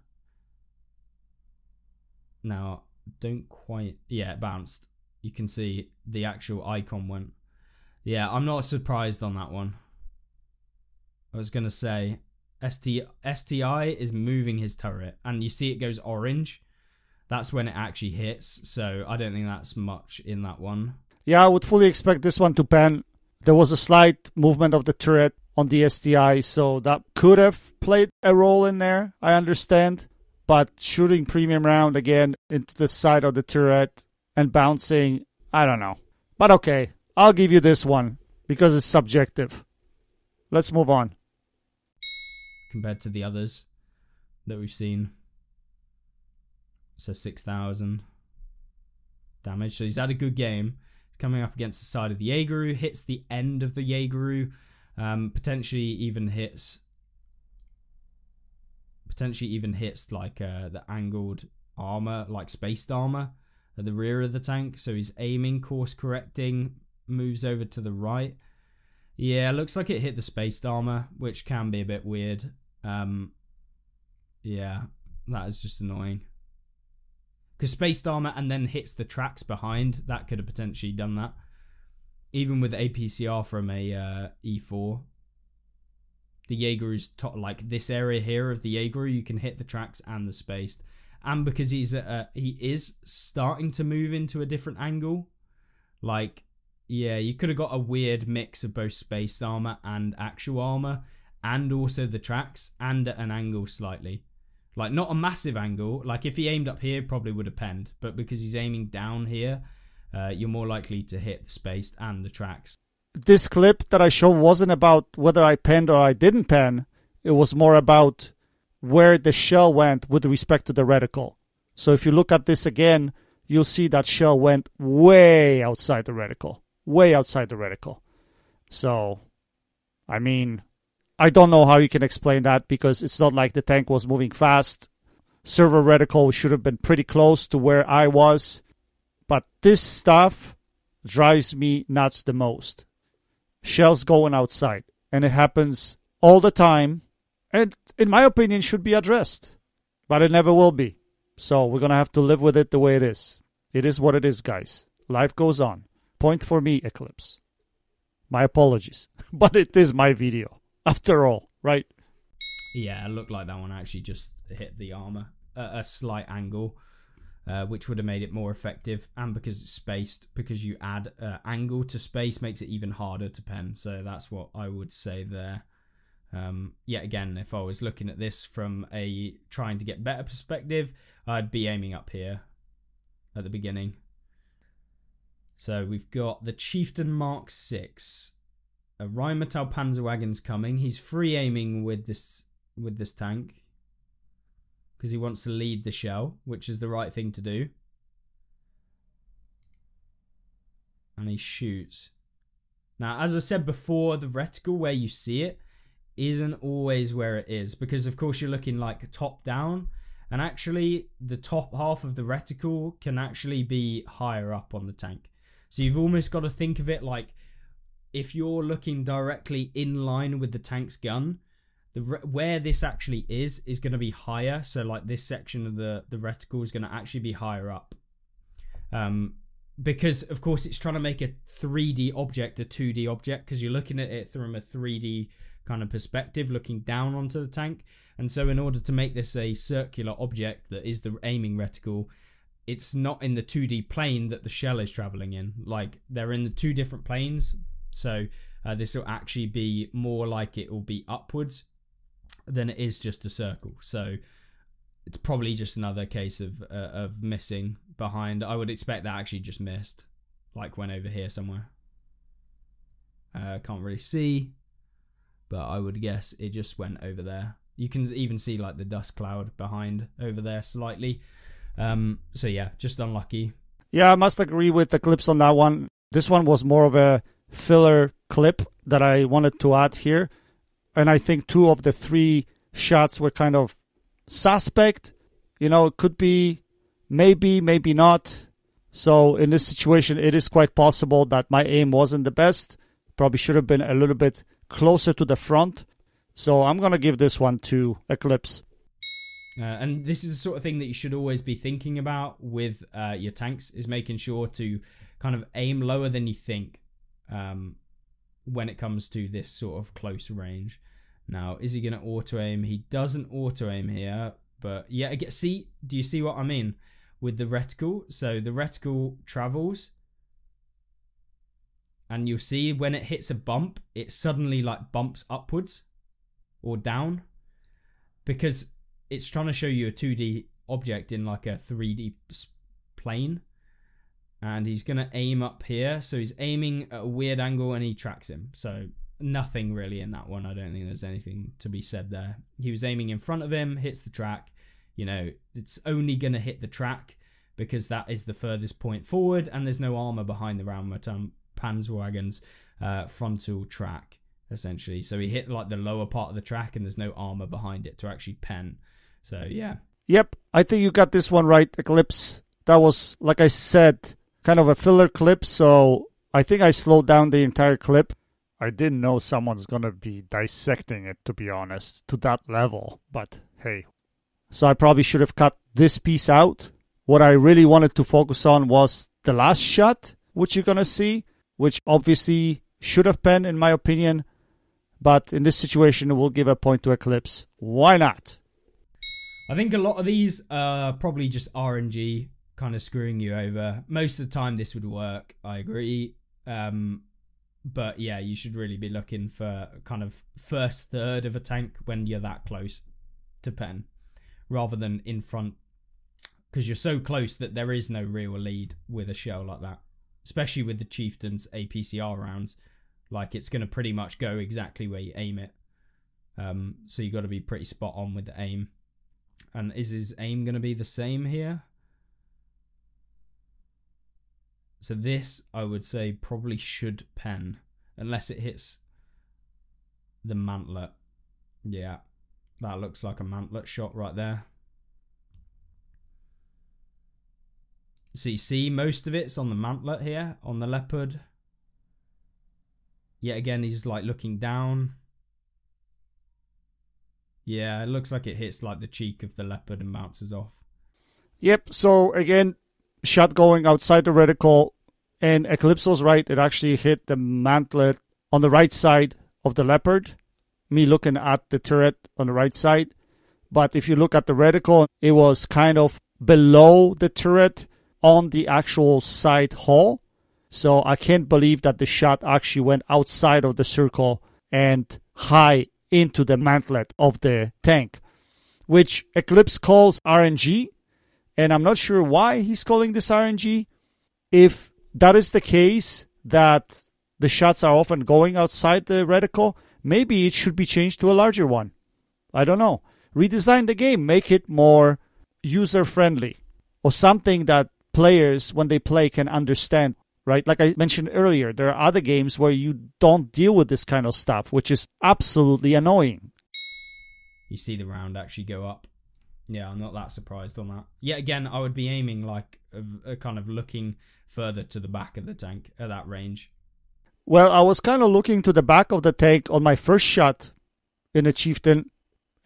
Speaker 2: Now, don't quite... Yeah, it bounced. You can see the actual icon went. Yeah, I'm not surprised on that one. I was going to say, STI is moving his turret, and you see it goes orange. That's when it actually hits, so I don't think that's much in that one.
Speaker 1: Yeah, I would fully expect this one to pen. There was a slight movement of the turret on the STI, so that could have played a role in there, I understand. But shooting premium round again into the side of the turret and bouncing, I don't know. But okay, I'll give you this one because it's subjective. Let's move on.
Speaker 2: Compared to the others that we've seen. So 6,000 damage. So he's had a good game. He's coming up against the side of the Jaegeru, hits the end of the Jaegeru. Potentially even hits like the angled armor, like spaced armor at the rear of the tank. So he's aiming, course correcting, moves over to the right. Yeah, looks like it hit the spaced armor, which can be a bit weird. Yeah, that is just annoying. Because spaced armor and then hits the tracks behind, that could have potentially done that. even with APCR from a E4, the Jaeger is like this area here of the Jaeger, you can hit the tracks and the spaced. And because he is starting to move into a different angle, like, yeah, you could have got a weird mix of both spaced armor and actual armor, and also the tracks, and at an angle slightly. Like, not a massive angle. Like, if he aimed up here, probably would have penned. But because he's aiming down here, you're more likely to hit the spaced and the tracks.
Speaker 1: This clip that I showed wasn't about whether I penned or I didn't pen. It was more about where the shell went with respect to the reticle. So if you look at this again, you'll see that shell went way outside the reticle. Way outside the reticle. So, I mean, I don't know how you can explain that, because it's not like the tank was moving fast. Server reticle should have been pretty close to where I was. But this stuff drives me nuts the most. Shells going outside. And it happens all the time. And in my opinion, should be addressed. But it never will be. So we're going to have to live with it the way it is. It is what it is, guys. Life goes on. Point for me, Eclipse. My apologies. But it is my video. After all, right?
Speaker 2: Yeah, it looked like that one actually just hit the armor at a slight angle, which would have made it more effective. And because it's spaced, because you add angle to space, makes it even harder to pen. So that's what I would say there. Yet again, if I was looking at this from a trying to get better perspective, I'd be aiming up here at the beginning. So we've got the Chieftain Mark 6. A Rheinmetall Panzerwagen's coming. He's free aiming with this tank because he wants to lead the shell, which is the right thing to do. And he shoots. Now, as I said before, the reticle where you see it isn't always where it is, because of course you're looking like top down, and actually the top half of the reticle can actually be higher up on the tank. So you've almost got to think of it like if you're looking directly in line with the tank's gun, where this actually is going to be higher. So like this section of the reticle is going to actually be higher up. Because of course it's trying to make a 3D object a 2D object, because you're looking at it from a 3D kind of perspective, looking down onto the tank. And so in order to make this a circular object that is the aiming reticle, it's not in the 2D plane that the shell is traveling in. Like, they're in the two different planes. So this will actually be more like it will be upwards than it is just a circle. So it's probably just another case of missing behind. I would expect that actually just missed, like went over here somewhere. Can't really see, but I would guess it just went over there. You can even see like the dust cloud behind over there slightly. So yeah, just unlucky.
Speaker 1: Yeah, I must agree with Eclipse on that one. This one was more of a filler clip that I wanted to add here. And I think 2 of the 3 shots were kind of suspect. You know, it could be maybe, maybe not. So in this situation, it is quite possible that my aim wasn't the best. Probably should have been a little bit closer to the front. So I'm going to give this one to Eclipse.
Speaker 2: And this is the sort of thing that you should always be thinking about with your tanks, is making sure to kind of aim lower than you think when it comes to this sort of close range. Now, is he going to auto-aim? He doesn't auto-aim here, but yeah, do you see what I mean with the reticle? So the reticle travels, and you'll see when it hits a bump, it suddenly like bumps upwards or down, because it's trying to show you a 2D object in like a 3D plane. And he's going to aim up here. So he's aiming at a weird angle and he tracks him. So nothing really in that one. I don't think there's anything to be said there. He was aiming in front of him, hits the track. You know, it's only going to hit the track because that is the furthest point forward, and there's no armor behind the Rheinmetall Panzerwagen's frontal track, essentially. So he hit like the lower part of the track and there's no armor behind it to actually pen. So yeah. Yep,
Speaker 1: I think you got this one right, Eclipse. That was, like I said, kind of a filler clip, so I think I slowed down the entire clip. I didn't know someone's gonna be dissecting it, to be honest, to that level, but hey. So I probably should have cut this piece out. What I really wanted to focus on was the last shot, which you're gonna see. which obviously should have been, in my opinion. But in this situation, we'll give a point to Eclipse. Why not?
Speaker 2: I think a lot of these are probably just RNG kind of screwing you over. Most of the time this would work, I agree. But yeah, you should really be looking for kind of first third of a tank when you're that close to pen, rather than in front, because you're so close that there is no real lead with a shell like that, especially with the Chieftain's APCR rounds. Like, it's going to pretty much go exactly where you aim it. So you got to be pretty spot on with the aim. And is his aim going to be the same here? So this, I would say, probably should pen, unless it hits the mantlet. Yeah, that looks like a mantlet shot right there. So you see, most of it's on the mantlet here, on the leopard. Yet again, he's like looking down. Yeah, it looks like it hits like the cheek of the leopard and bounces off.
Speaker 1: Yep, so again, shot going outside the reticle, and Eclipse was right. It actually hit the mantlet on the right side of the leopard. Me looking at the turret on the right side. But if you look at the reticle, it was kind of below the turret on the actual side hull. So I can't believe that the shot actually went outside of the circle and high into the mantlet of the tank, which Eclipse calls RNG. And I'm not sure why he's calling this RNG. If that is the case, that the shots are often going outside the reticle, maybe it should be changed to a larger one. I don't know. Redesign the game, make it more user-friendly, or something that players, when they play, can understand. Right? Like I mentioned earlier, there are other games where you don't deal with this kind of stuff, which is absolutely annoying.
Speaker 2: You see the round actually go up. Yeah, I'm not that surprised on that. Yet again, I would be aiming like a kind of looking further to the back of the tank at that range.
Speaker 1: Well, I was kind of looking to the back of the tank on my first shot in a Chieftain.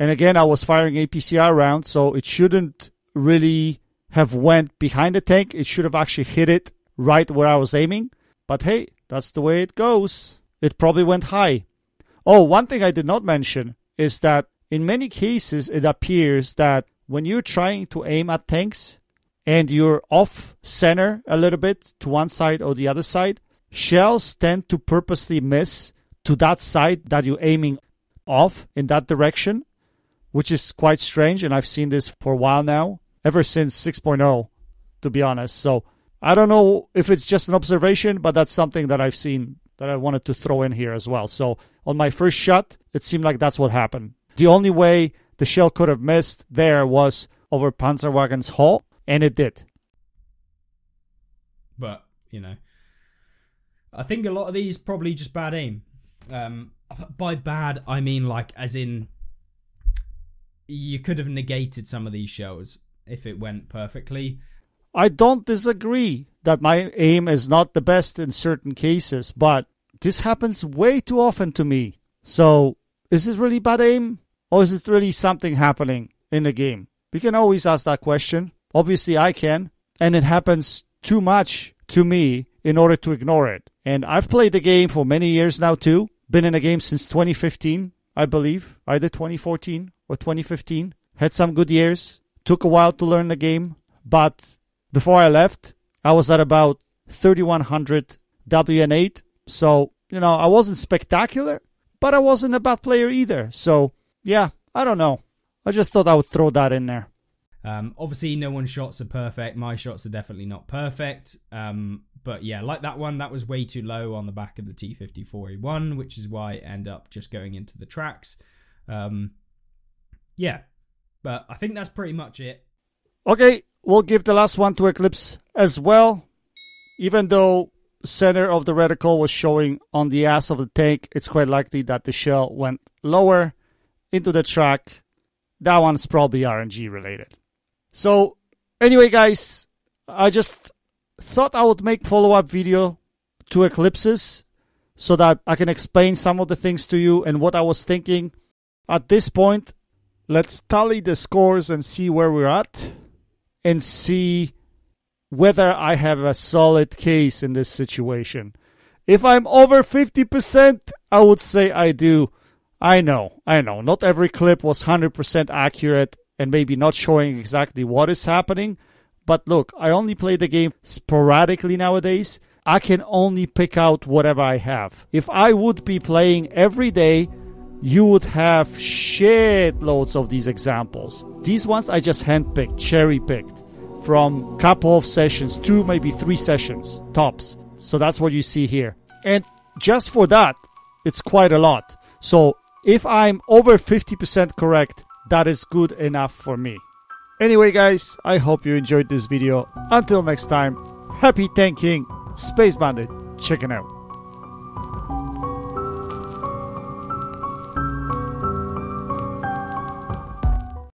Speaker 1: And again, I was firing APCR rounds, so it shouldn't really have went behind the tank. It should have actually hit it right where I was aiming. But hey, that's the way it goes. It probably went high. Oh, one thing I did not mention is that in many cases it appears that when you're trying to aim at tanks and you're off center a little bit to one side or the other side, shells tend to purposely miss to that side that you're aiming off in that direction, which is quite strange. And I've seen this for a while now, ever since 6.0, to be honest. So I don't know if it's just an observation, but that's something that I've seen that I wanted to throw in here as well. So on my first shot, it seemed like that's what happened. The only way the shell could have missed there was over Panzerwagen's hull, and it did.
Speaker 2: But, you know, I think a lot of these probably just bad aim. By bad, I mean like as in you could have negated some of these shells if it went perfectly.
Speaker 1: I don't disagree that my aim is not the best in certain cases, but this happens way too often to me. So, is it really bad aim? Or is it really something happening in the game? We can always ask that question. Obviously, I can. And it happens too much to me in order to ignore it. And I've played the game for many years now, too. Been in the game since 2015, I believe. Either 2014 or 2015. Had some good years. Took a while to learn the game. But before I left, I was at about 3100 WN8. So, you know, I wasn't spectacular, but I wasn't a bad player either. So, yeah, I don't know. I just thought I would throw that in there.
Speaker 2: Obviously, no one's shots are perfect. My shots are definitely not perfect. But yeah, like that one, that was way too low on the back of the T54E1, which is why I end up just going into the tracks. Yeah, but I think that's pretty much it.
Speaker 1: Okay, we'll give the last one to Eclipse as well. Even though center of the reticle was showing on the ass of the tank, it's quite likely that the shell went lower into the track. That one's probably RNG related. So anyway, guys, I just thought I would make follow-up video to Eclipses so that I can explain some of the things to you and what I was thinking. At this point, let's tally the scores and see where we're at and see whether I have a solid case in this situation. If I'm over 50%, I would say I do. I know. Not every clip was 100% accurate and maybe not showing exactly what is happening. But look, I only play the game sporadically nowadays. I can only pick out whatever I have. If I would be playing every day, you would have shitloads of these examples. These ones I just handpicked, cherry-picked from a couple of sessions, 2, maybe 3 sessions, tops. So that's what you see here. And just for that, it's quite a lot. So if I'm over 50% correct, that is good enough for me. Anyway, guys, I hope you enjoyed this video. Until next time, happy tanking. Space Bandit, checking out.